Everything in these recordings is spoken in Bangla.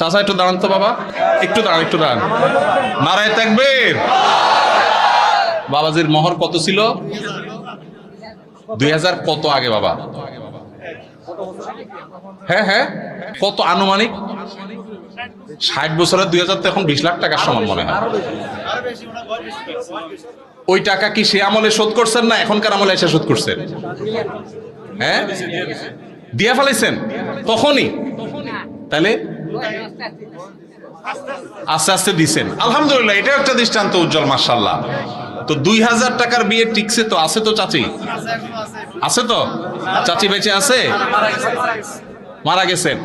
চাচা একটু দাঁড়ান তো বাবা, একটু দাঁড়ান, একটু দাঁড়ান। নারায়ে তাকবীর। বাবাজির মোহর কত ছিল? 2000 কত আগে বাবা? হ্যাঁ হ্যাঁ, কত আনুমানিক? 60 বছরের 2000 তো এখন 20 লাখ টাকার সমান মনে হয়। ওই টাকা কি সে আমলে শোধ করছেন না এখনকার আমলে এসে শোধ করছেন? হ্যাঁ, দিয়া ফেলাইছেন তখনই, তাহলে আস্তে আস্তে দিছেন। আলহামদুলিল্লাহ, এটা একটা দৃষ্টান্ত উজ্জ্বল, মাশাআল্লাহ। তো 2000 টাকার বিয়ে টিকছে তো? আছে তো চাচি? আছে তো? চাচি বেঁচে আছে? মারা গেছেন।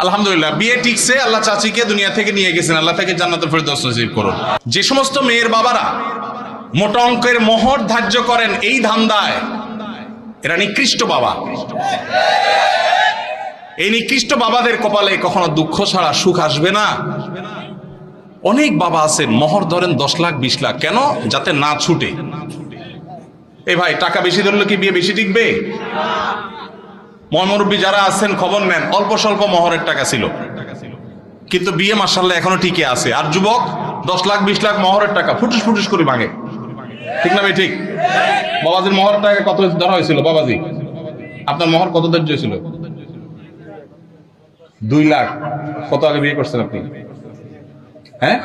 আলহামদুলিল্লাহ, বিয়ে টিকছে, আল্লাহ চাচিকে দুনিয়া থেকে নিয়ে গেছেন, আল্লাহ তাকে জান্নাতুল ফেরদৌস নসিব করুন। যে সমস্ত মেয়ের বাবারা মোটা অঙ্কের মোহর ধার্য করেন এই ধান্দায়, এরা নিকৃষ্ট বাবা। এই নিকৃষ্ট বাবাদের কপালে কখনো দুঃখ ছাড়া সুখ আসবে না। অনেক বাবা আছেন মোহর ধরেন 10 লাখ 20 লাখ, কেন? যাতে না ছুটে। এই ভাই, টাকা বেশি ধরলে কি বিয়ে বেশি টিকবে? মুরব্বী যারা আছেন খবর নেন, অল্প স্বল্প মোহরের টাকা ছিল, কিন্তু বিয়ে মাশাআল্লাহ এখনো টিকে আছে। আর যুবক 10 লাখ 20 লাখ মোহরের টাকা ফুটুস ফুটুস করে ভাঙে। ঠিক না ভাই? ঠিক। বাবাজির মোহরের টাকা কত ধরা হয়েছিল? বাবাজি, আপনার মোহর কত ধার্য ছিল? 2 লাখ। কত আগে বিয়ে করছেন আপনি? হ্যাঁ,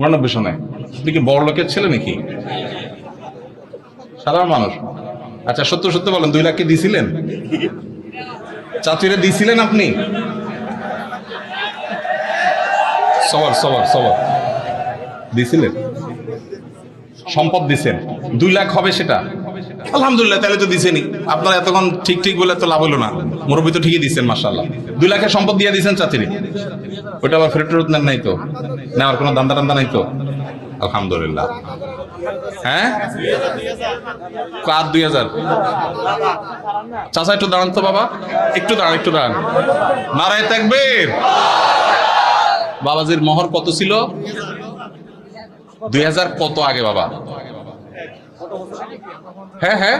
89 সনে। আপনি কি বড় লোকের ছেলে নাকি? সাধারণ মানুষ? আচ্ছা, সত্য সত্য বলেন, 2 লাখ কি দিছিলেন? চাচিরে দিছিলেন আপনি? সবার সবার সবার দিছিলেন? সম্পদ দিছেন? 2 লাখ হবে সেটা? আলহামদুলিল্লাহ, তাহলে তো দিছেনই। আপনারা এতক্ষণ ঠিক ঠিক বলে তো লাভ হলো না। মুরব্বী তো ঠিকই দিচ্ছেন, মাশাআল্লাহ। 2 লাখের সম্পদ দিয়ে দিচ্ছেন চাচিরে, ওটা আবার ফেরত নেন নাই তো? নেওয়ার কোনো দান্দা টান্দা নাই তো? আলহামদুলিল্লাহ। হ্যাঁ, কার 2000? চাচা একটু দাঁড়ান তো বাবা, একটু দাঁড়ান, একটু দাঁড়ান। নারায়ে তাকবীর। বাবাজির মোহর কত ছিল? 2000 কত আগে বাবা? হ্যাঁ হ্যাঁ,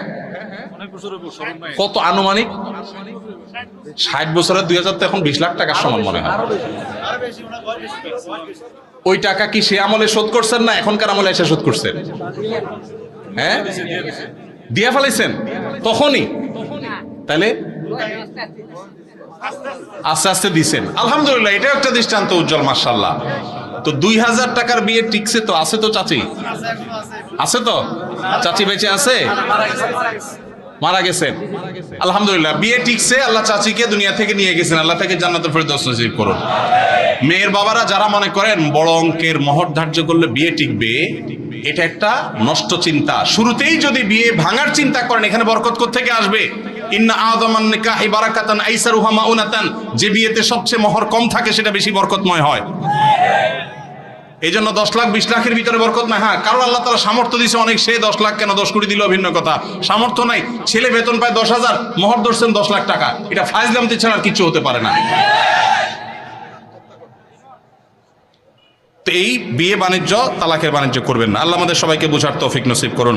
কত আনুমানিক? 60 বছরের 2000 তো এখন 20 লাখ টাকার সমান মনে হয়। ওই টাকা কি সে আমলে শোধ করছেন না এখনকার আমলে এসে শোধ করছেন? হ্যাঁ, দিয়া ফেলাইছেন তখনই, তাহলে আস্তে আস্তে দিছেন। আলহামদুলিল্লাহ, এটা একটা দৃষ্টান্ত উজ্জ্বল, মাশাআল্লাহ। তো 2000 টাকার বিয়ে টিকছে তো? আছে তো চাচি? আছে তো? চাচি বেঁচে আছে? মারা গেছেন। আলহামদুলিল্লাহ, বিয়ে টিকছে, আল্লাহ চাচিকে দুনিয়া থেকে নিয়ে গেছেন, আল্লাহ তাকে জান্নাতুল ফেরদৌস নসিব করুন। মেয়ের বাবারা যারা মনে করেন বড় অঙ্কের মোহর ধার্য করলে বিয়ে টিকবে, এটা একটা নষ্ট চিন্তা। শুরুতেই যদি বিয়ে ভাঙার চিন্তা করেন, এখানে বরকত কোত্থেকে আসবে? ইন্না আযামান নিকাহি বারাকাতান আইসারুহা মাউনাতান। যে বিয়েতে সবচেয়ে মোহর কম থাকে সেটা বেশি বরকতময় হয়। এই জন্য 10 লাখ 20 লাখের ভিতরে বরকত নাই। হ্যাঁ, কারণ আল্লাহ তাআলা সামর্থ্য দিয়েছে অনেক, সে 10 লাখ কেন 10 কোটি দিল ভিন্ন কথা। সামর্থ্য নাই, ছেলে বেতন পায় 10,000, মোহর ধরছেন 10 লাখ টাকা, এটা ফাইজলামতি ছাড়া আর কিছু হতে পারে না। তো এই বিয়ে বাণিজ্য, তালাকের বাণিজ্য করবেন না। আল্লাহ আমাদের সবাইকে বুঝার তৌফিক নসিব করুন।